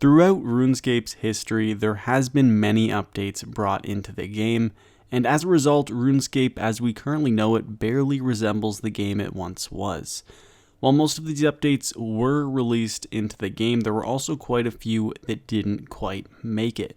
Throughout RuneScape's history, there has been many updates brought into the game, and as a result, RuneScape as we currently know it barely resembles the game it once was. While most of these updates were released into the game, there were also quite a few that didn't quite make it.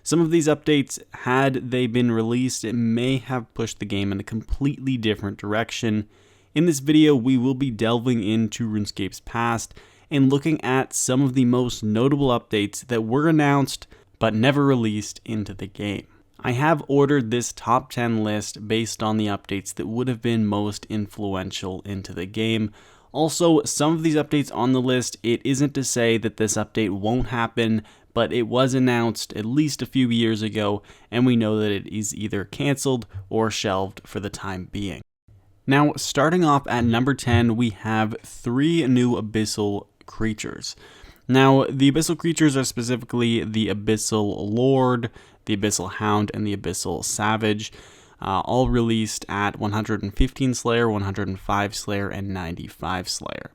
Some of these updates, had they been released, it may have pushed the game in a completely different direction. In this video, we will be delving into RuneScape's past and looking at some of the most notable updates that were announced but never released into the game. I have ordered this top 10 list based on the updates that would have been most influential into the game. Also, some of these updates on the list, it isn't to say that this update won't happen, but it was announced at least a few years ago, and we know that it is either cancelled or shelved for the time being. Now, starting off at number 10, we have 3 new Abyssal Creatures. Now, the Abyssal Creatures are specifically the Abyssal Lord, the Abyssal Hound, and the Abyssal Savage, all released at 115 Slayer, 105 Slayer, and 95 Slayer.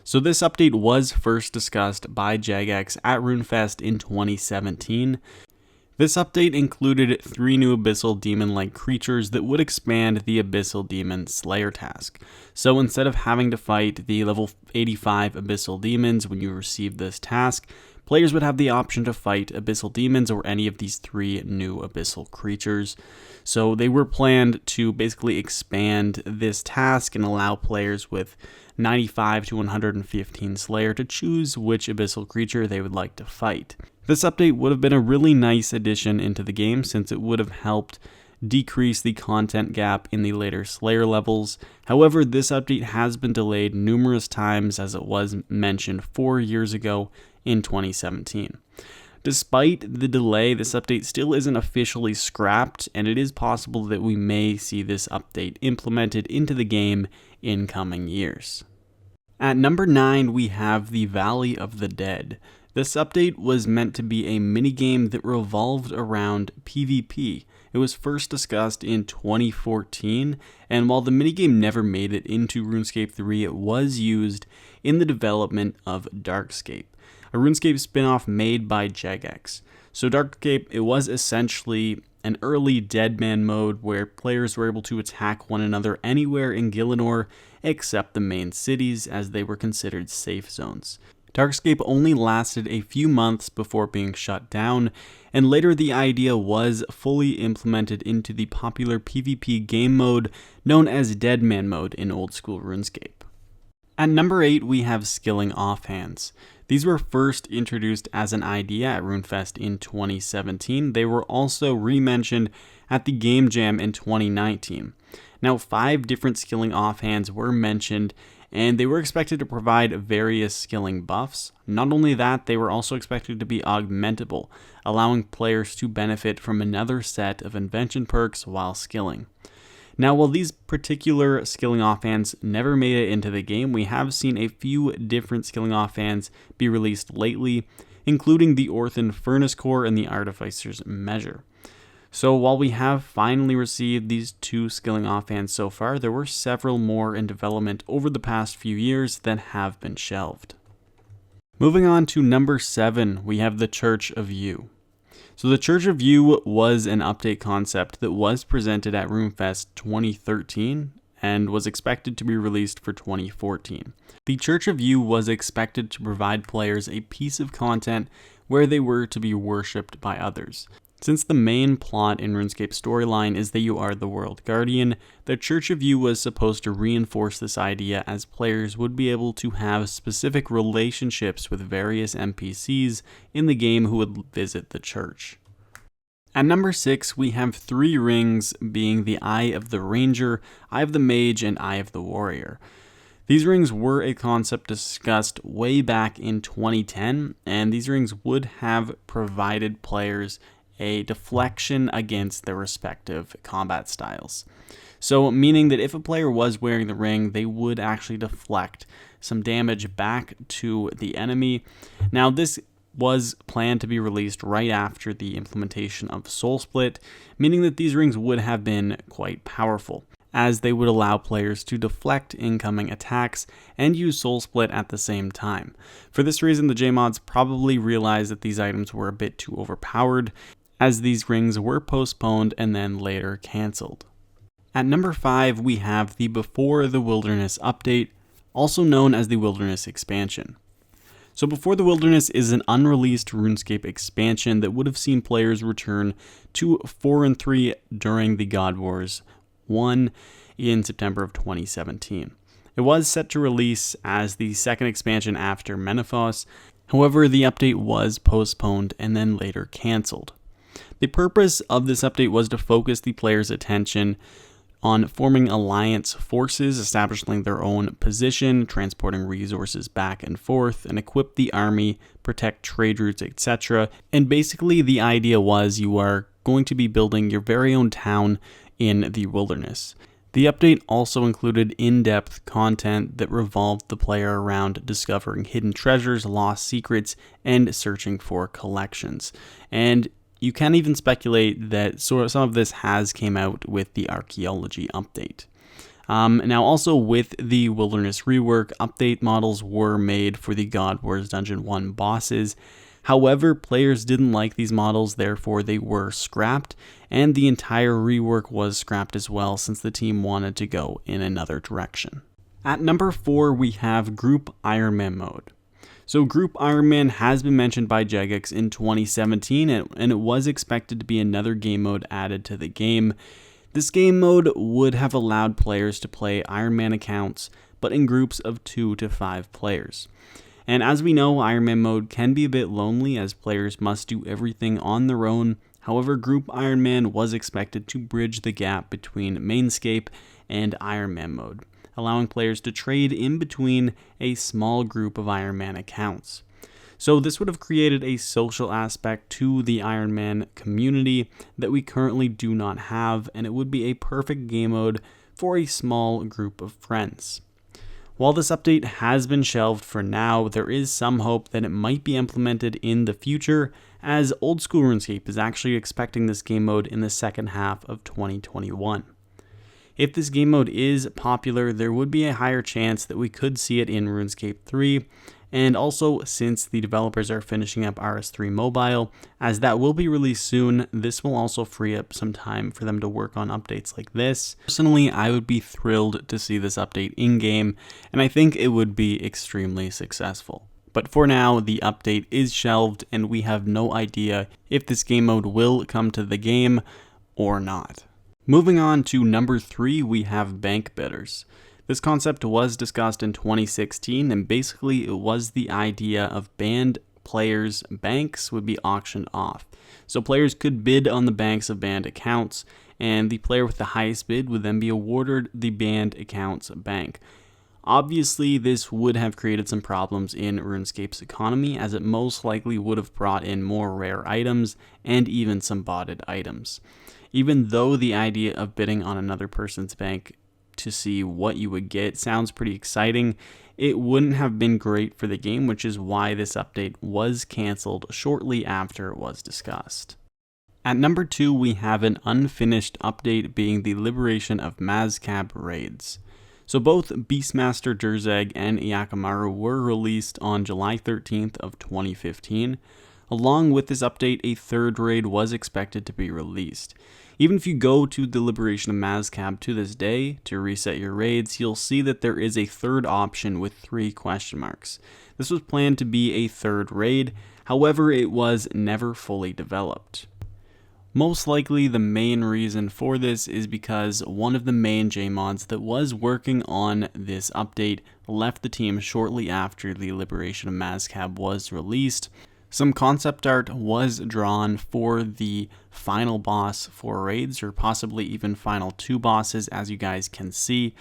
So this update was first discussed by Jagex at RuneFest in 2017. This update included 3 new Abyssal Demon-like creatures that would expand the Abyssal Demon Slayer task. So instead of having to fight the level 85 Abyssal Demons when you receive this task, players would have the option to fight Abyssal Demons or any of these 3 new Abyssal creatures. So they were planned to basically expand this task and allow players with 95 to 115 Slayer to choose which Abyssal creature they would like to fight. This update would have been a really nice addition into the game since it would have helped decrease the content gap in the later Slayer levels. However, this update has been delayed numerous times as it was mentioned 4 years ago in 2017. Despite the delay, this update still isn't officially scrapped, and it is possible that we may see this update implemented into the game in coming years. At number 9, we have the Valley of the Dead. This update was meant to be a minigame that revolved around PvP. It was first discussed in 2014, and while the minigame never made it into RuneScape 3, it was used in the development of Darkscape, a RuneScape spin-off made by Jagex. So Darkscape, it was essentially an early Deadman mode where players were able to attack one another anywhere in Gielinor except the main cities, as they were considered safe zones. Darkscape only lasted a few months before being shut down, and later the idea was fully implemented into the popular PvP game mode known as Deadman mode in old school RuneScape. At number 8, we have Skilling Offhands. These were first introduced as an idea at RuneFest in 2017. They were also re-mentioned at the Game Jam in 2019. Now, 5 different Skilling Offhands were mentioned, and they were expected to provide various skilling buffs. Not only that, they were also expected to be augmentable, allowing players to benefit from another set of invention perks while skilling. Now, while these particular skilling offhands never made it into the game, we have seen a few different skilling offhands be released lately, including the Orthan Furnace Core and the Artificer's Measure. So while we have finally received these 2 skilling offhands so far, there were several more in development over the past few years that have been shelved. Moving on to number 7, we have the Church of You. So the Church of You was an update concept that was presented at RuneFest 2013 and was expected to be released for 2014. The Church of You was expected to provide players a piece of content where they were to be worshipped by others. Since the main plot in RuneScape's storyline is that you are the World Guardian, the Church of You was supposed to reinforce this idea as players would be able to have specific relationships with various NPCs in the game who would visit the church. At number 6, we have 3 rings, being the Eye of the Ranger, Eye of the Mage, and Eye of the Warrior. These rings were a concept discussed way back in 2010, and these rings would have provided players a deflection against their respective combat styles. So meaning that if a player was wearing the ring, they would actually deflect some damage back to the enemy. Now this was planned to be released right after the implementation of Soul Split, meaning that these rings would have been quite powerful. as they would allow players to deflect incoming attacks and use Soul Split at the same time. For this reason, the JMods probably realized that these items were a bit too overpowered, as these rings were postponed and then later cancelled. At number 5, we have the Before the Wilderness update, also known as the Wilderness expansion. So Before the Wilderness is an unreleased RuneScape expansion that would have seen players return to 4 and 3 during the God Wars 1 in September of 2017. It was set to release as the second expansion after Menethos, however the update was postponed and then later cancelled. The purpose of this update was to focus the players' attention on forming alliance forces, establishing their own position, transporting resources back and forth, and equip the army, protect trade routes, etc. And basically the idea was you are going to be building your very own town in the wilderness. The update also included in-depth content that revolved the player around discovering hidden treasures, lost secrets, and searching for collections. And you can even speculate that some of this has came out with the archaeology update. Now also with the Wilderness rework, update models were made for the God Wars Dungeon 1 bosses. However, players didn't like these models, therefore they were scrapped, and the entire rework was scrapped as well since the team wanted to go in another direction. At number 4, we have Group Ironman mode. So Group Ironman has been mentioned by Jagex in 2017, and it was expected to be another game mode added to the game. This game mode would have allowed players to play Ironman accounts, but in groups of 2 to 5 players. And as we know, Ironman mode can be a bit lonely as players must do everything on their own. However, Group Ironman was expected to bridge the gap between Mainscape and Ironman mode, allowing players to trade in between a small group of Ironman accounts. So this would have created a social aspect to the Ironman community that we currently do not have, and it would be a perfect game mode for a small group of friends. While this update has been shelved for now, there is some hope that it might be implemented in the future, as Old School RuneScape is actually expecting this game mode in the second half of 2021. If this game mode is popular, there would be a higher chance that we could see it in RuneScape 3, and also since the developers are finishing up RS3 Mobile, as that will be released soon, this will also free up some time for them to work on updates like this. Personally, I would be thrilled to see this update in-game, and I think it would be extremely successful. But for now, the update is shelved, and we have no idea if this game mode will come to the game or not. Moving on to number 3, we have bank bidders. This concept was discussed in 2016, and basically it was the idea of banned players' banks would be auctioned off. So players could bid on the banks of banned accounts, and the player with the highest bid would then be awarded the banned account's bank. Obviously, this would have created some problems in RuneScape's economy, as it most likely would have brought in more rare items and even some botted items. Even though the idea of bidding on another person's bank to see what you would get sounds pretty exciting, it wouldn't have been great for the game, which is why this update was cancelled shortly after it was discussed. At number 2, we have an unfinished update being the Liberation of Mazcab raids. So both Beastmaster Durzeg and Yakamaru were released on July 13th of 2015. Along with this update, a third raid was expected to be released. Even if you go to the Liberation of Mazcab to this day to reset your raids, you'll see that there is a third option with 3 question marks. This was planned to be a third raid, however it was never fully developed. Most likely the main reason for this is because one of the main JMods that was working on this update left the team shortly after the Liberation of Mazcab was released. Some concept art was drawn for the final boss for raids, or possibly even final 2 bosses, as you guys can see.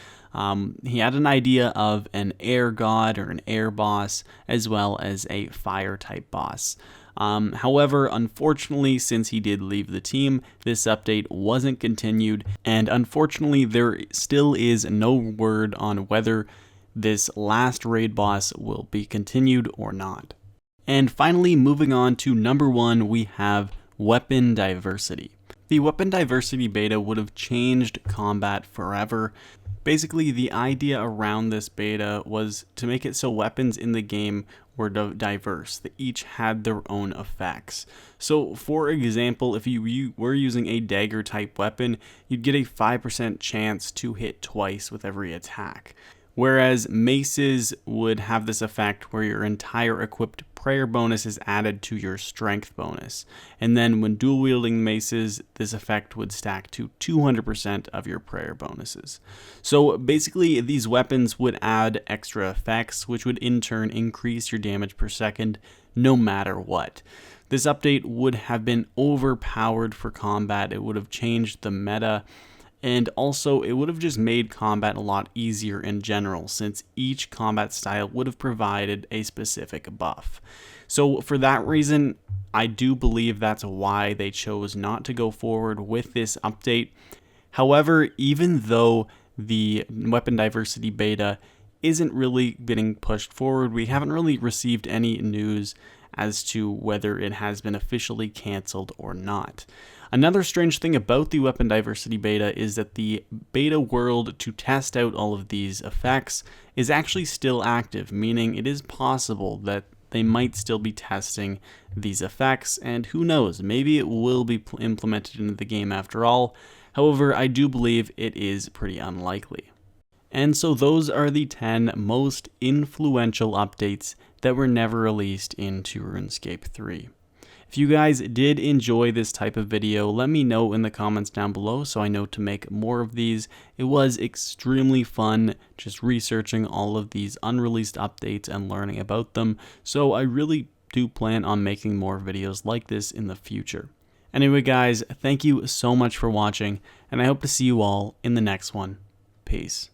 He had an idea of an air god or an air boss, as well as a fire type boss. However, unfortunately, since he did leave the team, this update wasn't continued, and unfortunately there still is no word on whether this last raid boss will be continued or not. And finally, moving on to number 1, we have weapon diversity. The weapon diversity beta would have changed combat forever. Basically, the idea around this beta was to make it so weapons in the game were diverse, that each had their own effects. So, for example, if you were using a dagger type weapon, you'd get a 5% chance to hit twice with every attack. Whereas maces would have this effect where your entire equipped prayer bonus is added to your strength bonus. And then when dual wielding maces, this effect would stack to 200% of your prayer bonuses. So basically, these weapons would add extra effects, which would in turn increase your damage per second no matter what. This update would have been overpowered for combat. It would have changed the meta. And also, it would have just made combat a lot easier in general, since each combat style would have provided a specific buff. So for that reason, I do believe that's why they chose not to go forward with this update. However, even though the weapon diversity beta isn't really getting pushed forward, we haven't really received any news as to whether it has been officially canceled or not. Another strange thing about the weapon diversity beta is that the beta world to test out all of these effects is actually still active, meaning it is possible that they might still be testing these effects, and who knows, maybe it will be implemented into the game after all. However, I do believe it is pretty unlikely. And so those are the 10 most influential updates that were never released into RuneScape 3. If you guys did enjoy this type of video, let me know in the comments down below so I know to make more of these. It was extremely fun just researching all of these unreleased updates and learning about them, so I really do plan on making more videos like this in the future. Anyway guys, thank you so much for watching, and I hope to see you all in the next one. Peace.